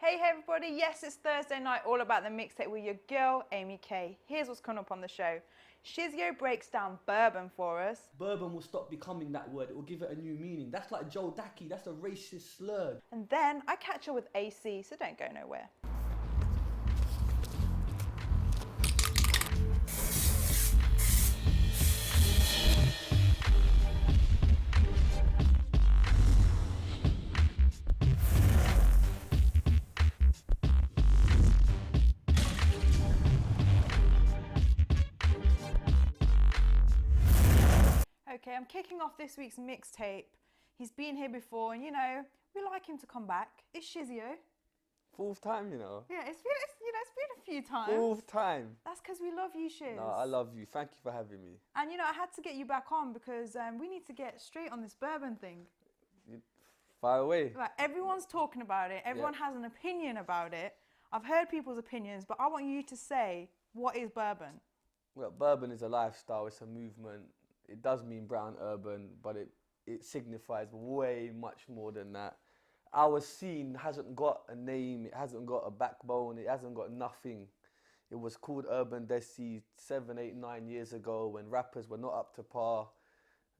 Hey everybody, yes it's Thursday night, all about the mixtape with your girl Amy K. Here's what's coming up on the show. Shizzio breaks down Burban for us. Burban will stop becoming that word, it will give it a new meaning. That's like Joe Daki, that's a racist slur. And then I catch up with AC, so don't go nowhere. Okay, I'm kicking off this week's mixtape. He's been here before and we like him to come back. It's Shizzio. Fourth time, you know. Yeah, it's been a few times. Fourth time. That's because we love you, Shiz. No, I love you. Thank you for having me. And I had to get you back on because we need to get straight on this Burban thing. Fire away. Like, everyone's talking about it. Everyone has an opinion about it. I've heard people's opinions, but I want you to say, what is Burban? Well, Burban is a lifestyle. It's a movement. It does mean brown urban, but it signifies way much more than that. Our scene hasn't got a name, it hasn't got a backbone, it hasn't got nothing. It was called Urban Desi 7, 8, 9 years ago when rappers were not up to par.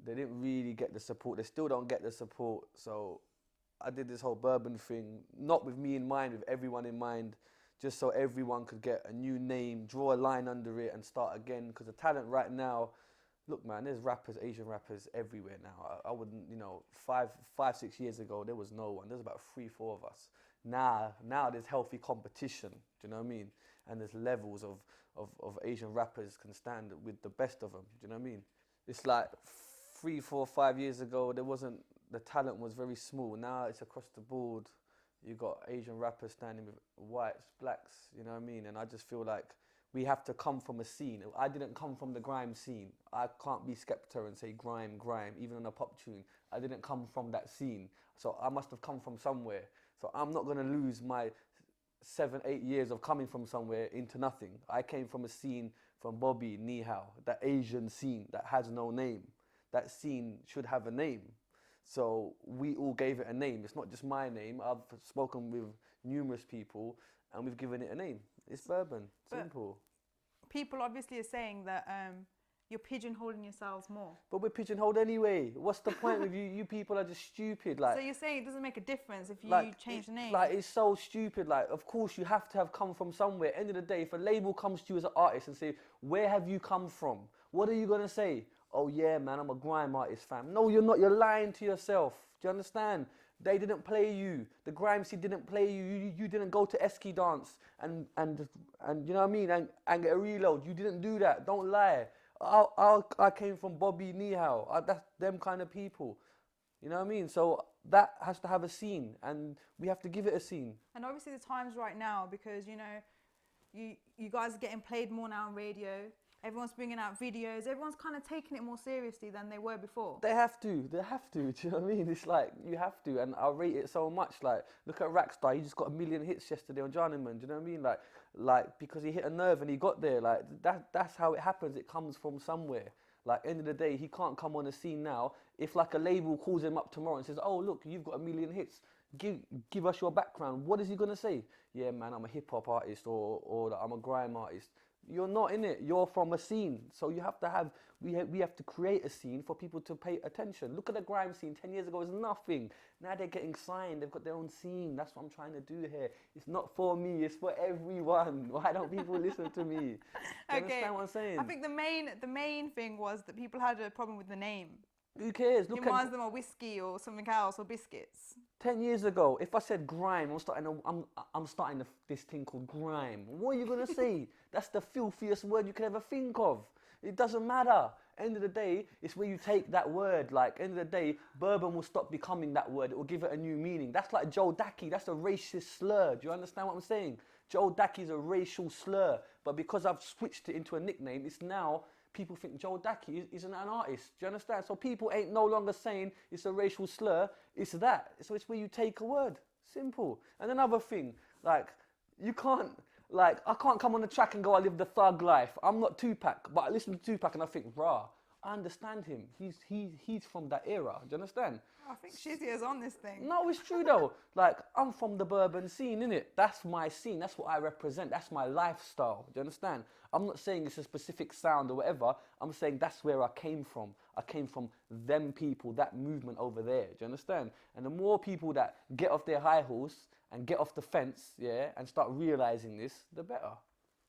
They didn't really get the support, they still don't get the support. So I did this whole Burban thing, not with me in mind, with everyone in mind, just so everyone could get a new name, draw a line under it and start again. Because the talent right now, look, man, there's rappers, Asian rappers everywhere now. I wouldn't, 5, 6 years ago, there was no one. There's about 3, 4 of us. Now there's healthy competition, do you know what I mean? And there's levels of Asian rappers can stand with the best of them, do you know what I mean? It's like 3, 4, 5 years ago, the talent was very small. Now it's across the board. You got Asian rappers standing with whites, blacks, you know what I mean? And I just feel like we have to come from a scene. I didn't come from the grime scene. I can't be Skepta and say grime, even on a pop tune. I didn't come from that scene. So I must have come from somewhere. So I'm not gonna lose my 7, 8 years of coming from somewhere into nothing. I came from a scene from Bobby, Nihao, that Asian scene that has no name. That scene should have a name. So we all gave it a name. It's not just my name. I've spoken with numerous people and we've given it a name. It's Burban, simple. But people obviously are saying that you're pigeonholing yourselves more. But we're pigeonholed anyway. What's the point with you? You people are just stupid. Like, so you're saying it doesn't make a difference if you change the name? Like, it's so stupid. Like, of course you have to have come from somewhere. End of the day, if a label comes to you as an artist and say, where have you come from? What are you going to say? Oh yeah, man, I'm a grime artist, fam. No, you're not. You're lying to yourself. Do you understand? They didn't play you. The grime scene didn't play you. You didn't go to Esky dance and you know what I mean? And get a reload. You didn't do that. Don't lie. I came from Bobby Nihao. That's them kind of people. You know what I mean? So that has to have a scene and we have to give it a scene. And obviously the times right now because, you guys are getting played more now on radio. Everyone's bringing out videos. Everyone's kind of taking it more seriously than they were before. They have to. Do you know what I mean? It's like, you have to. And I rate it so much. Like, look at Rackstar. He just got 1 million hits yesterday on Journeyman. Do you know what I mean? Like because he hit a nerve and he got there. Like, that's how it happens. It comes from somewhere. Like, end of the day, he can't come on the scene now. If like a label calls him up tomorrow and says, oh, look, you've got 1 million hits. Give us your background. What is he going to say? Yeah, man, I'm a hip-hop artist or I'm a grime artist. You're not in it. You're from a scene. So you have to have, we have to create a scene for people to pay attention. Look at the grime scene. 10 years ago, it was nothing. Now they're getting signed. They've got their own scene. That's what I'm trying to do here. It's not for me. It's for everyone. Why don't people listen to me? Do you understand what I'm saying? I think the main thing was that people had a problem with the name. Who cares? It reminds them of whiskey or something else or biscuits. 10 years ago, if I said grime, I'm starting this thing called grime. What are you going to say? That's the filthiest word you could ever think of. It doesn't matter. End of the day, it's where you take that word. Like, end of the day, Burban will stop becoming that word. It will give it a new meaning. That's like Joe Daki. That's a racist slur. Do you understand what I'm saying? Joe Daki is a racial slur. But because I've switched it into a nickname, it's now... people think Joe Daki isn't an artist. Do you understand? So people ain't no longer saying it's a racial slur. It's that. So it's where you take a word. Simple. And another thing, like, you can't, like, I can't come on the track and go, I live the thug life. I'm not Tupac, but I listen to Tupac and I think, rah, I understand him. He's from that era. Do you understand? I think Shizzio's on this thing. No, it's true though. Like, I'm from the Burban scene, innit? That's my scene. That's what I represent. That's my lifestyle. Do you understand? I'm not saying it's a specific sound or whatever. I'm saying that's where I came from. I came from them people, that movement over there. Do you understand? And the more people that get off their high horse and get off the fence, yeah, and start realizing this, the better.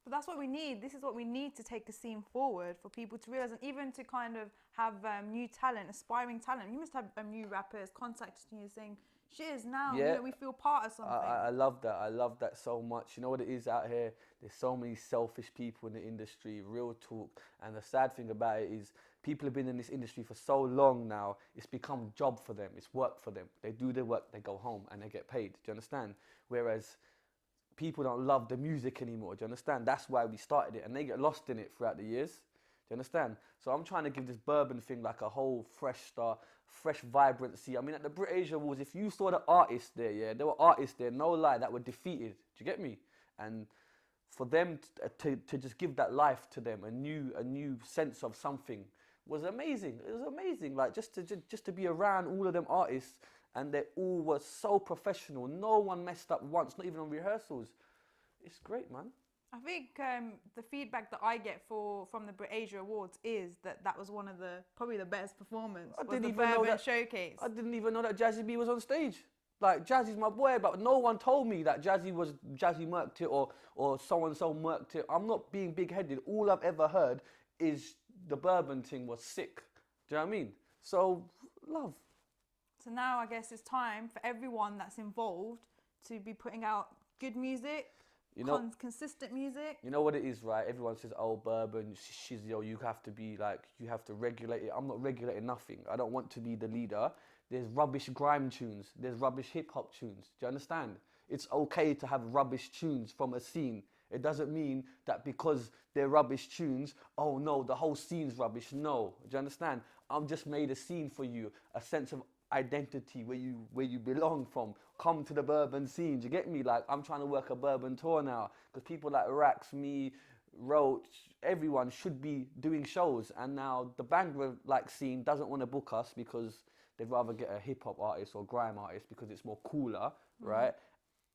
But that's what we need. This is what we need to take the scene forward, for people to realize, and even to kind of have new talent, aspiring talent. You must have new rappers contacting you saying, "Shiz, now we feel part of something." I love that. I love that so much. You know what it is out here? There's so many selfish people in the industry, real talk. And the sad thing about it is people have been in this industry for so long now, it's become job for them. It's work for them. They do their work, they go home and they get paid. Do you understand? Whereas people don't love the music anymore. Do you understand? That's why we started it, and they get lost in it throughout the years. Do you understand? So I'm trying to give this Burban thing like a whole fresh start, fresh vibrancy. I mean, at the Brit Asia Awards, if you saw the artists there, yeah, there were artists there, no lie, that were defeated. Do you get me? And for them to just give that life to them, a new sense of something, was amazing. It was amazing. Like just to be around all of them artists. And they all were so professional. No one messed up once, not even on rehearsals. It's great, man. I think the feedback that I get from the Brit Asia Awards is that was one of probably the best performance. Was the Burban showcase. I didn't even know that Jazzy B was on stage. Like, Jazzy's my boy, but no one told me that Jazzy murked it or so-and-so murked it. I'm not being big-headed. All I've ever heard is the Burban thing was sick. Do you know what I mean? So, love. So now I guess it's time for everyone that's involved to be putting out good music, consistent music. You know what it is, right? Everyone says, oh, Burban, Shizzio, you have to regulate it. I'm not regulating nothing. I don't want to be the leader. There's rubbish grime tunes. There's rubbish hip-hop tunes. Do you understand? It's okay to have rubbish tunes from a scene. It doesn't mean that because they're rubbish tunes, oh no, the whole scene's rubbish. No, do you understand? I've just made a scene for you, a sense of identity where you belong from. Come to the Burban scene. Do you get me? Like, I'm trying to work a Burban tour now because people like Rax, me, Roach, everyone should be doing shows, and now the Bangor scene doesn't want to book us because they'd rather get a hip hop artist or grime artist because it's more cooler, right?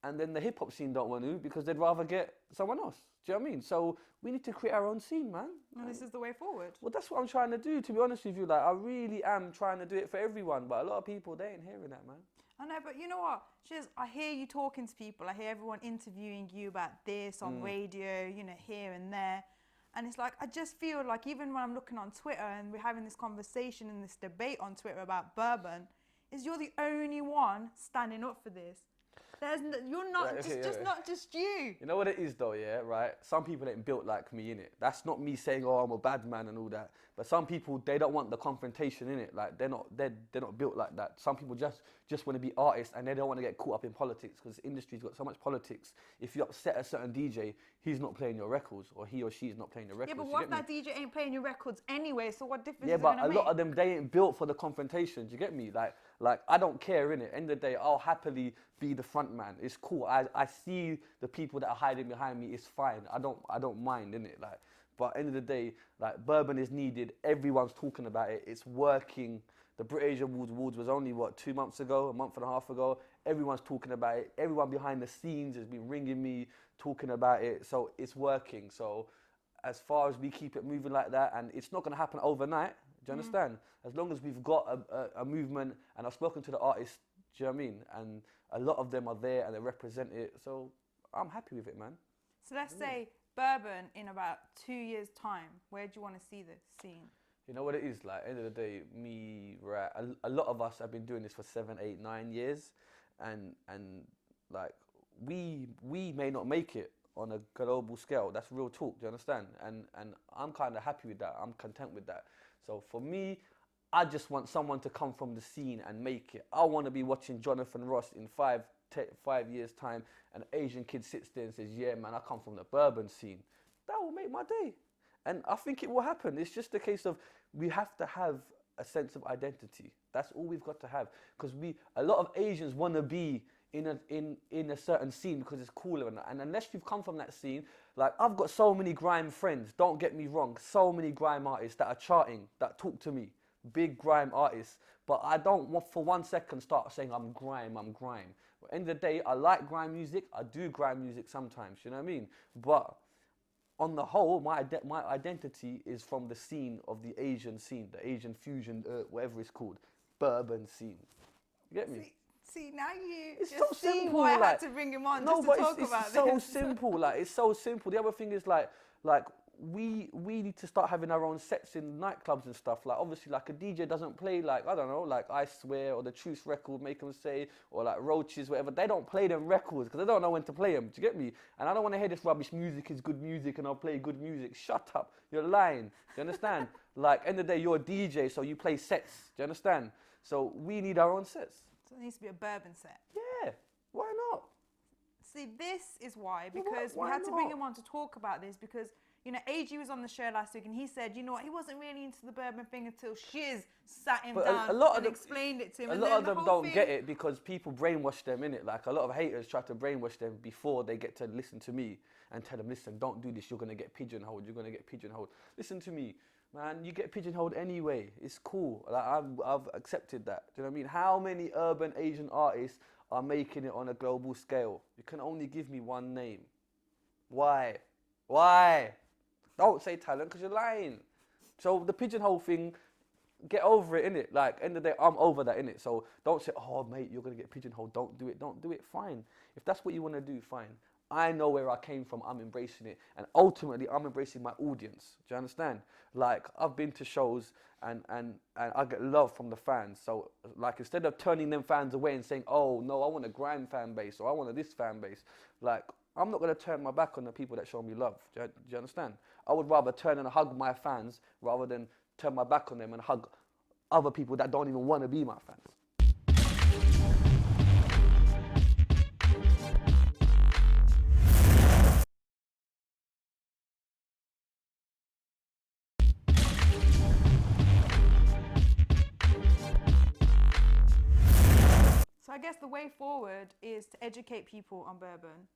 And then the hip hop scene don't want to because they'd rather get someone else. Do you know what I mean? So we need to create our own scene, man. And this is the way forward. Well, that's what I'm trying to do, to be honest with you. Like, I really am trying to do it for everyone, but a lot of people, they ain't hearing that, man. I know, but you know what? Shiz, I hear you talking to people. I hear everyone interviewing you about this on radio, here and there. And it's like, I just feel like even when I'm looking on Twitter and we're having this conversation and this debate on Twitter about Burban, is you're the only one standing up for this. You're not, not just you. You know what it is though, yeah, right? Some people ain't built like me, innit? That's not me saying, oh, I'm a bad man and all that. But some people, they don't want the confrontation, innit? Like, they're not built like that. Some people just want to be artists and they don't want to get caught up in politics because the industry's got so much politics. If you upset a certain DJ, he's not playing your records, or he or she's not playing your records. Yeah, but what if that DJ ain't playing your records anyway? So what difference is it gonna make? Yeah, but a lot of them, they ain't built for the confrontation. Do you get me? Like I don't care, innit? End of the day, I'll happily be the front man. It's cool. I see the people that are hiding behind me. It's fine. I don't mind, innit? Like, but end of the day, like, Burban is needed. Everyone's talking about it. It's working. The Brit Asia Awards was only, 2 months ago, a month and a half ago. Everyone's talking about it. Everyone behind the scenes has been ringing me, talking about it. So it's working. So as far as we keep it moving like that, and it's not going to happen overnight, do you understand? As long as we've got a movement, and I've spoken to the artists, do you know what I mean? And a lot of them are there and they represent it. So I'm happy with it, man. So let's say Burban in about 2 years' time, where do you want to see the scene? You know what it is, like, end of the day, a lot of us have been doing this for 7, 8, 9 years, and like, we may not make it on a global scale. That's real talk, do you understand? And I'm kind of happy with that. I'm content with that. So for me, I just want someone to come from the scene and make it. I want to be watching Jonathan Ross in 5 years' time, and an Asian kid sits there and says, yeah, man, I come from the Burban scene. That will make my day. And I think it will happen. It's just a case of we have to have a sense of identity. That's all we've got to have. Because a lot of Asians want to be in a certain scene because it's cooler and unless you've come from that scene, like I've got so many grime friends, don't get me wrong, so many grime artists that are charting, that talk to me, big grime artists, but I don't want for 1 second start saying I'm grime. At the end of the day, I like grime music, I do grime music sometimes, you know what I mean? But on the whole, my identity is from the scene of the Asian scene, the Asian fusion, whatever it's called, Burban scene. You get me? See, now you It's just so see simple, why I like, had to bring him on no, just but to talk about it's so this. simple. Like it's so simple. The other thing is like we need to start having our own sets in nightclubs and stuff. Like obviously, like a DJ doesn't play like I don't know, like I Swear or the Truth record, Make 'Em Say, or like Roaches, whatever. They don't play them records because they don't know when to play them. Do you get me? And I don't want to hear this rubbish. Music is good music, and I'll play good music. Shut up. You're lying. Do you understand? Like end of the day, you're a DJ, so you play sets. Do you understand? So we need our own sets. So it needs to be a Burban set. Yeah. Why not? See, this is why, Well, because why we had to bring not? him on to talk about this because, you know, AG was on the show last week and he said, you know what, he wasn't really into the Burban thing until Shiz sat him But down a lot of and them, explained it to him. a and lot then of the them whole don't thing- get it because people brainwash them, innit? Like a lot of haters try to brainwash them before they get to listen to me and tell them, listen, don't do this, you're going to get pigeonholed, Listen to me, man, you get pigeonholed anyway. It's cool. Like I've accepted that. Do you know what I mean? How many urban Asian artists are making it on a global scale? You can only give me one name. Why? Don't say talent because you're lying. So the pigeonhole thing, get over it, innit? Like, end of the day, I'm over that, innit? So don't say, oh, mate, you're going to get pigeonholed. Don't do it. Fine. If that's what you want to do, fine. I know where I came from. I'm embracing it. And ultimately, I'm embracing my audience. Do you understand? Like, I've been to shows and I get love from the fans. So, like, instead of turning them fans away and saying, oh, no, I want a grime fan base or I want this fan base, like, I'm not going to turn my back on the people that show me love. Do you understand? I would rather turn and hug my fans rather than turn my back on them and hug other people that don't even want to be my fans. So I guess the way forward is to educate people on Burban.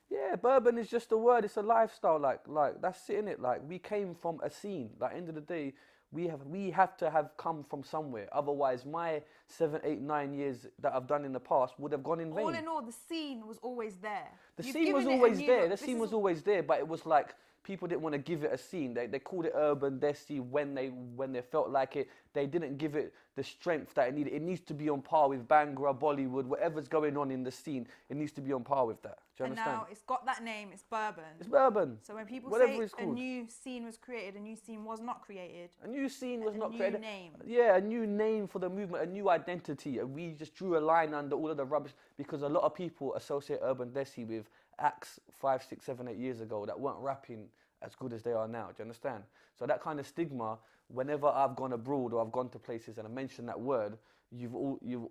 Yeah, Burban is just a word. It's a lifestyle. Like that's it, innit? Like we came from a scene. Like end of the day, we have to have come from somewhere. Otherwise, my 7, 8, 9 years that I've done in the past would have gone in vain. All in all, the scene was always there. The You've scene was given it a always new there. look. The This scene is- was always there, but it was like people didn't want to give it a scene. They called it urban desi when they felt like it. They didn't give it the strength that it needed. It needs to be on par with Bhangra, Bollywood, whatever's going on in the scene. It needs to be on par with that. Do you And understand? now it's got that name, it's Burban. It's Burban. So when people Whatever say it's a called. new scene was created, a new scene was not created. A new scene was A not new created. name. Yeah, a new name for the movement, a new identity. And we just drew a line under all of the rubbish because a lot of people associate urban desi with acts 5, 6, 7, 8 years ago that weren't rapping as good as they are now. Do you understand? So that kind of stigma, whenever I've gone abroad or I've gone to places and I mention that word, you've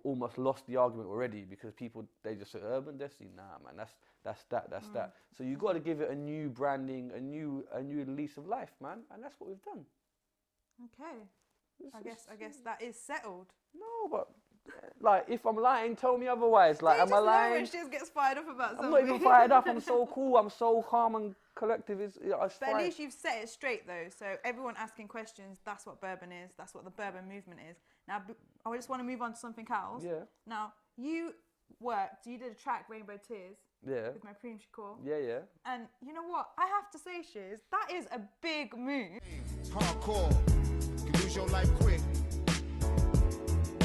almost lost the argument already because people, they just say urban desi. Nah, man, that's that. So you got to give it a new branding, a new lease of life, man, and that's what we've done. Okay. I guess that is settled. No, but like if I'm lying, tell me otherwise. Like, You am I just know lying? when Shiz gets fired up about something. I'm not even fired up. I'm so cool. I'm so calm and collective. It's But fine. at least you've set it straight though. So everyone asking questions, that's what Burban is. That's what the Burban movement is. Now, I just want to move on to something else. Yeah. Now, you did a track, Rainbow Tears, Yeah. with my Preem Shakur. Yeah. And you know what? I have to say, Shiz, that is a big move. It's hardcore. You lose your life quick.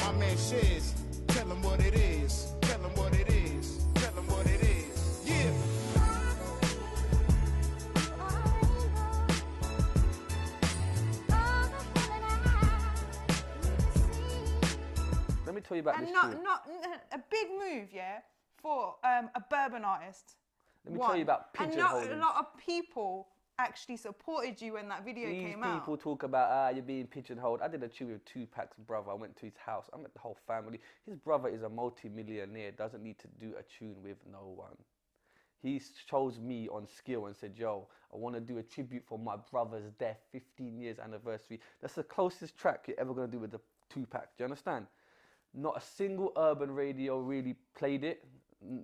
My man Shiz, tell him what it is. Tell him what it is. Tell him what it is. Yeah. Let me tell you about And this not tune. a big move, yeah, for a Burban artist. Let me tell you about And not a pigeonholing. lot of people actually supported you when that video These came people out. talk about you're being pigeonholed. I did a tune with Tupac's brother. I went to his house. I met the whole family. His brother is a multi-millionaire. Doesn't need to do a tune with no one. He chose me on skill and said, yo, I want to do a tribute for my brother's death, 15 years anniversary. That's the closest track you're ever going to do with the Tupac. Do you understand? Not a single urban radio really played it.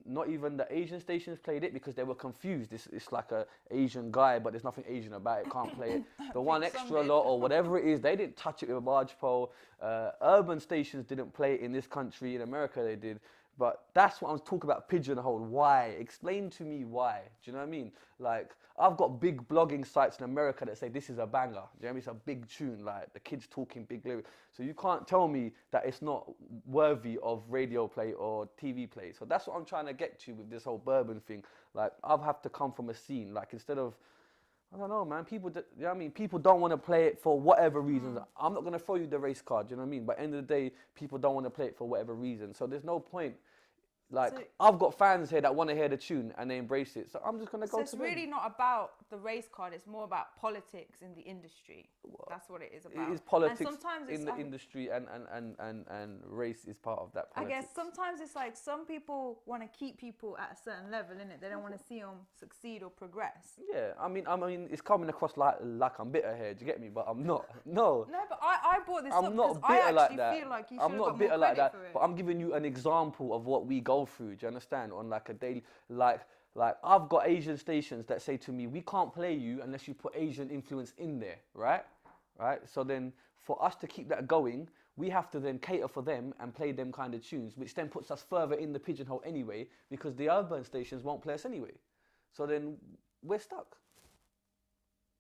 not even the Asian stations played it because they were confused. It's like a Asian guy, but there's nothing Asian about it. Can't play it. The one extra lot or whatever it is, they didn't touch it with a barge pole. Urban stations didn't play it in this country. In America, they did. But that's what I'm talking about, pigeonhole. Why? Explain to me why. Do you know what I mean? Like, I've got big blogging sites in America that say this is a banger. Do you know what I mean? It's a big tune, like the kids talking big lyrics. So you can't tell me that it's not worthy of radio play or TV play. So that's what I'm trying to get to with this whole Burban thing. Like, I've have to come from a scene. Like, instead of, I don't know, man. People, you know what I mean? People don't want to play it for whatever reasons. I'm not going to throw you the race card, you know what I mean? But at the end of the day, people don't want to play it for whatever reason. So there's no point. Like, so I've got fans here that want to hear the tune and they embrace it. So I'm just going to go to them. So it's really not about the race card. It's more about politics in the industry. That's what it is about. It is politics in the industry and race is part of that politics. I guess sometimes it's like some people want to keep people at a certain level, innit? They don't want to see them succeed or progress. Yeah, I mean, it's coming across like I'm bitter here. Do you get me? But I'm not. No. No, but I brought this up because I actually feel like you should have got more credit for it. I'm not bitter like that. But I'm giving you an example of what we go through. Do you understand? On like a daily, like I've got Asian stations that say to me, we can't play you unless you put Asian influence in there, right? So then for us to keep that going, we have to then cater for them and play them kind of tunes, which then puts us further in the pigeonhole anyway, because the urban stations won't play us anyway. So then we're stuck.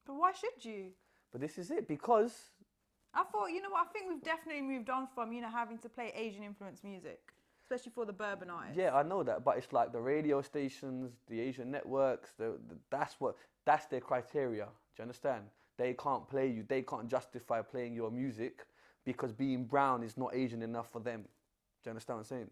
But why should you? But this is it, because I thought, you know what, I think we've definitely moved on from, having to play Asian influence music. Especially for the Burban artists. Yeah, I know that, but it's like the radio stations, the Asian networks, that's their criteria. Do you understand? They can't play you, they can't justify playing your music because being brown is not Asian enough for them. Do you understand what I'm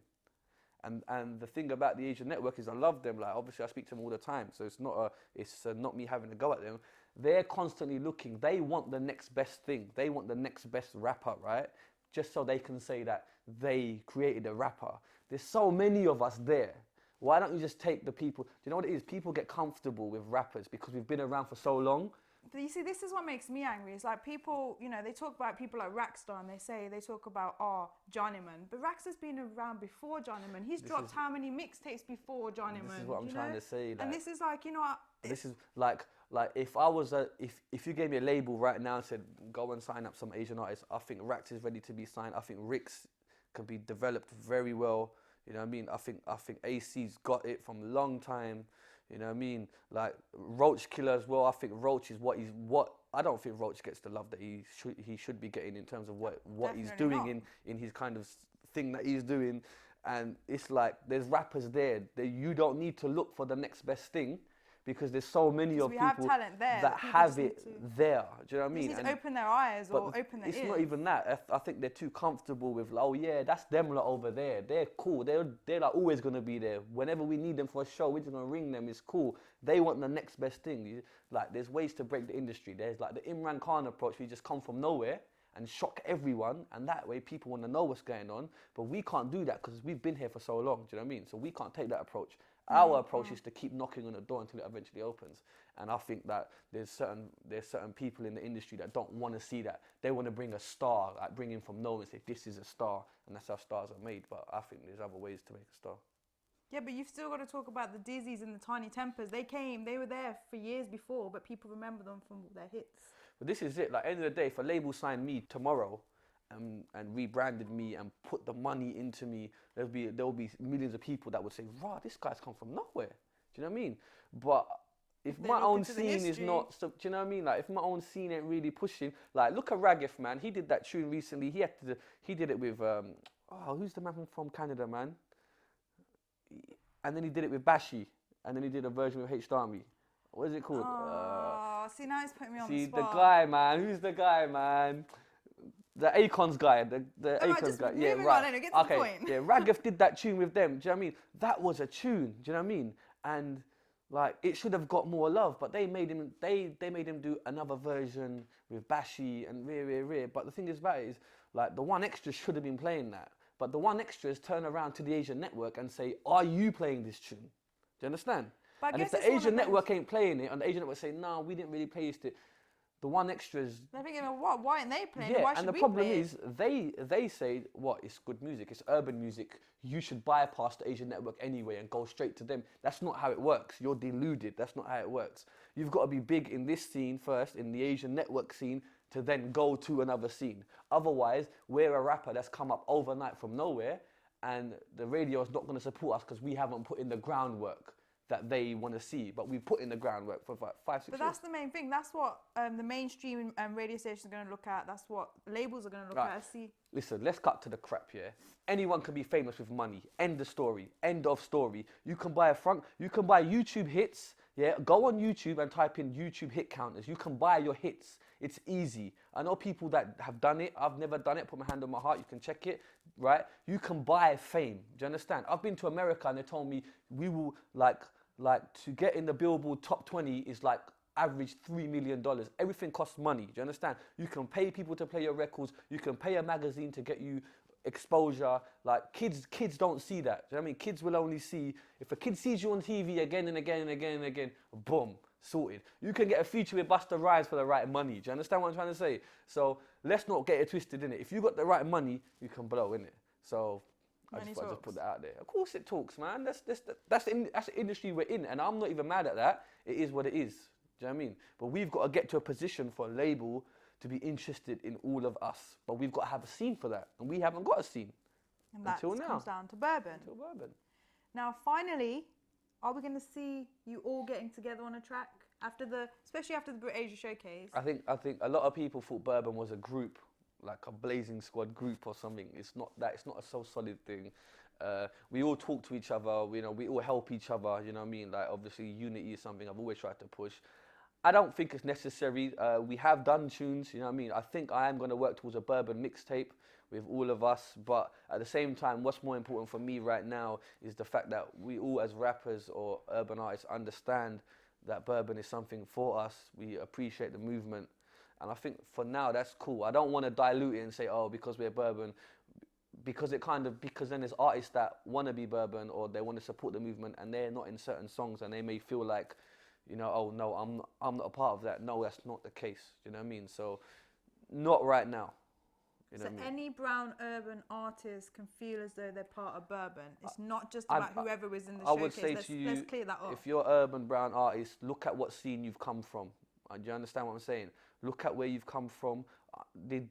saying? And the thing about the Asian network is I love them. Like, obviously I speak to them all the time, so it's not me having to go at them. They're constantly looking. They want the next best thing. They want the next best rapper, right? Just so they can say that they created a rapper. There's so many of us there. Why don't you just take the people? Do you know what it is? People get comfortable with rappers because we've been around for so long. But you see, this is what makes me angry. It's like people, they talk about people like Rackstar and they talk about, Johnnyman. But Rax has been around before Johnnyman. He's dropped how many mixtapes before Johnnyman? This is what I'm trying to say. And this is like, this is like if I was if you gave me a label right now and said, go and sign up some Asian artists, I think Rax is ready to be signed. I think Rix can be developed very well. You know what I mean? I think AC's got it from a long time. You know what I mean? Like Roach Killer as well. I think Roach is what I don't think Roach gets the love that he should be getting in terms of what he's doing in his kind of thing that he's doing. And it's like there's rappers there that you don't need to look for the next best thing. Because there's so many of people that have it there. Do you know what I mean? They need to open their eyes or open their ears. It's not even that. I think they're too comfortable with, oh yeah, that's them lot over there. They're cool. They're like always going to be there. Whenever we need them for a show, we're just going to ring them. It's cool. They want the next best thing. Like, there's ways to break the industry. There's like the Imran Khan approach. We just come from nowhere and shock everyone. And that way people want to know what's going on. But we can't do that because we've been here for so long. Do you know what I mean? So we can't take that approach. Our approach is to keep knocking on the door until it eventually opens. And I think that there's certain people in the industry that don't want to see that. They want to bring a star, like bring him from nowhere and say, this is a star. And that's how stars are made. But I think there's other ways to make a star. Yeah, but you've still got to talk about the Dizzies and the Tiny Tempers. They were there for years before, but people remember them from their hits. But this is it. Like, end of the day, if a label signed me tomorrow, and rebranded me and put the money into me, there'll be millions of people that would say, "Rah, this guy's come from nowhere." Do you know what I mean? But if my own scene is not, do you know what I mean? Like, if my own scene ain't really pushing, like, look at Ragif, man. He did that tune recently. He did it with who's the man from Canada, man? And then he did it with Bashi, and then he did a version with H Army. What is it called? See, now he's putting me on the spot. See, the guy, man. Who's the guy, man? The Akon's guy, the Akon's guy. Yeah, right. Get to the point. Yeah, Ragif did that tune with them. Do you know what I mean? That was a tune. Do you know what I mean? And like, it should have got more love, but they made him do another version with Bashi and Rear. But the thing is about it is, like, the One Extras should have been playing that. But the One Extras turn around to the Asian network and say, "Are you playing this tune?" Do you understand? But and if the Asian network ain't playing it, and the Asian network say, "No, we didn't really play this," The One Extras. They're thinking, what? Why aren't they playing? Yeah, Why should and the we problem play it? is they say, what, it's good music, it's urban music. You should bypass the Asian network anyway and go straight to them. That's not how it works. You're deluded. That's not how it works. You've got to be big in this scene first, in the Asian network scene, to then go to another scene. Otherwise, we're a rapper that's come up overnight from nowhere, and the radio is not going to support us because we haven't put in the groundwork that they want to see, but we put in the groundwork for about 5, 6 years. But that's the main thing. That's what the mainstream radio stations are going to look at. That's what labels are going to look at. See. Listen, let's cut to the crap here. Anyone can be famous with money. End of story. End of story. You can buy YouTube hits. Yeah, go on YouTube and type in YouTube hit counters. You can buy your hits. It's easy. I know people that have done it. I've never done it. Put my hand on my heart. You can check it, right? You can buy fame. Do you understand? I've been to America and they told me we will like to get in the Billboard top 20 is like average $3 million. Everything costs money. Do you understand? You can pay people to play your records. You can pay a magazine to get you exposure. Like kids don't see that. Do you know what I mean? Kids will only see, if a kid sees you on TV again and again and again and again, boom, sorted. You can get a feature with Busta Rhymes for the right money. Do you understand what I'm trying to say? So let's not get it twisted, innit? If you got the right money, you can blow, innit? So I just put that out there. Of course it talks, man. That's the industry we're in, and I'm not even mad at that. It is what it is. Do you know what I mean? But we've got to get to a position for a label to be interested in all of us. But we've got to have a scene for that, and we haven't got a scene And that until now. comes down to Burban. Until Burban. Now, finally, are we going to see you all getting together on a track especially after the Brit Asia showcase? I think a lot of people thought Burban was a group, like a Blazing Squad group or something. It's not that. It's not a so solid thing. We all talk to each other. You know, we all help each other. You know what I mean? Like obviously, unity is something I've always tried to push. I don't think it's necessary. We have done tunes. You know what I mean? I think I am going to work towards a Burban mixtape with all of us. But at the same time, what's more important for me right now is the fact that we all, as rappers or urban artists, understand that Burban is something for us. We appreciate the movement. And I think for now, that's cool. I don't want to dilute it and say, oh, because we're Burban, because then there's artists that want to be Burban or they want to support the movement and they're not in certain songs and they may feel like, you know, oh no, I'm not a part of that. No, that's not the case. Do you know what I mean? So, not right now. You know so what I mean? any brown urban artist can feel as though they're part of Burban. It's not just about whoever was in the showcase. I would say to you, let's clear that up. if you're urban brown artist, look at what scene you've come from. Do you understand what I'm saying? Look at where you've come from.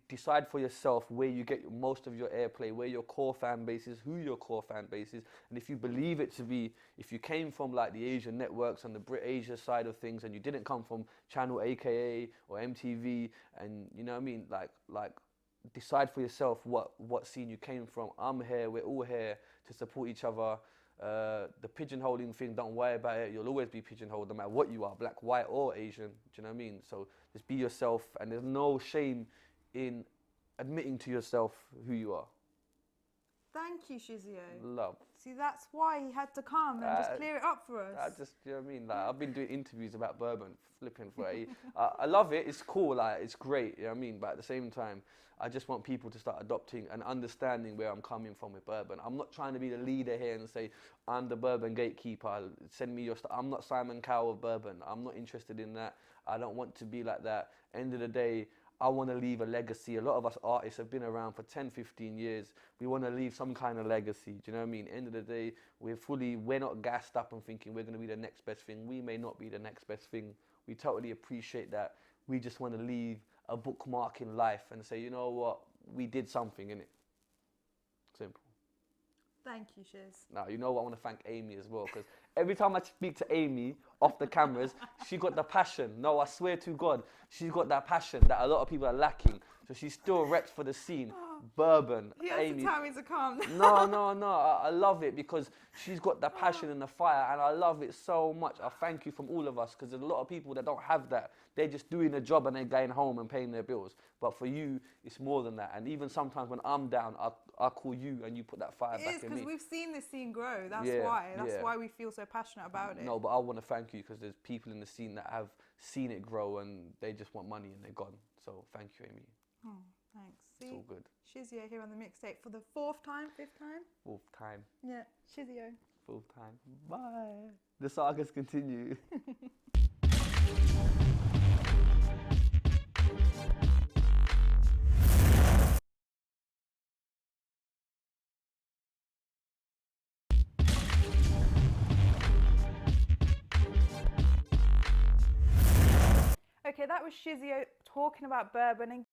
Decide for yourself where you get most of your airplay, where your core fan base is, who your core fan base is. And if you believe it to be, if you came from like the Asian networks and the Brit Asia side of things and you didn't come from Channel AKA or MTV and you know what I mean, like decide for yourself what scene you came from. I'm here, we're all here to support each other. The pigeonholing thing, don't worry about it. You'll always be pigeonholed no matter what you are, black, white or Asian. Do you know what I mean? So just be yourself and there's no shame in admitting to yourself who you are. Thank you, Shizzio. Love. See, that's why he had to come and just clear it up for us. I just, you know what I mean? Like, I've been doing interviews about Burban, flipping for it. I love it. It's cool. Like, it's great. You know what I mean? But at the same time, I just want people to start adopting and understanding where I'm coming from with Burban. I'm not trying to be the leader here and say, I'm the Burban gatekeeper. Send me your stuff. I'm not Simon Cowell of Burban. I'm not interested in that. I don't want to be like that. End of the day, I want to leave a legacy. A lot of us artists have been around for 10, 15 years. We want to leave some kind of legacy. Do you know what I mean? End of the day, we're not gassed up and thinking we're going to be the next best thing. We may not be the next best thing. We totally appreciate that. We just want to leave a bookmark in life and say, you know what? We did something, innit? Simple. Thank you, Shiz. Now, you know what? I want to thank Amy as well, because every time I speak to Amy off the cameras, she got the passion. No, I swear to God, she's got that passion that a lot of people are lacking. So she still reps for the scene. Burban, He has Amy. to tell me to come. No. I love it because she's got the passion and the fire, and I love it so much. I thank you from all of us, because there's a lot of people that don't have that. They're just doing a job and they're going home and paying their bills. But for you, it's more than that. And even sometimes when I'm down, I'll call you and you put that fire back in me. It is, because we've seen this scene grow. That's Yeah, why. That's yeah. why we feel so passionate about it. No, but I want to thank you because there's people in the scene that have seen it grow and they just want money and they're gone. So thank you, Amy. Oh, thanks. It's See, all good. Shizzio here on the mixtape for the fifth time? Fourth time. Yeah, Shizzio. Fourth time. Bye. The sagas continue. Okay, that was Shizzio talking about Burban, and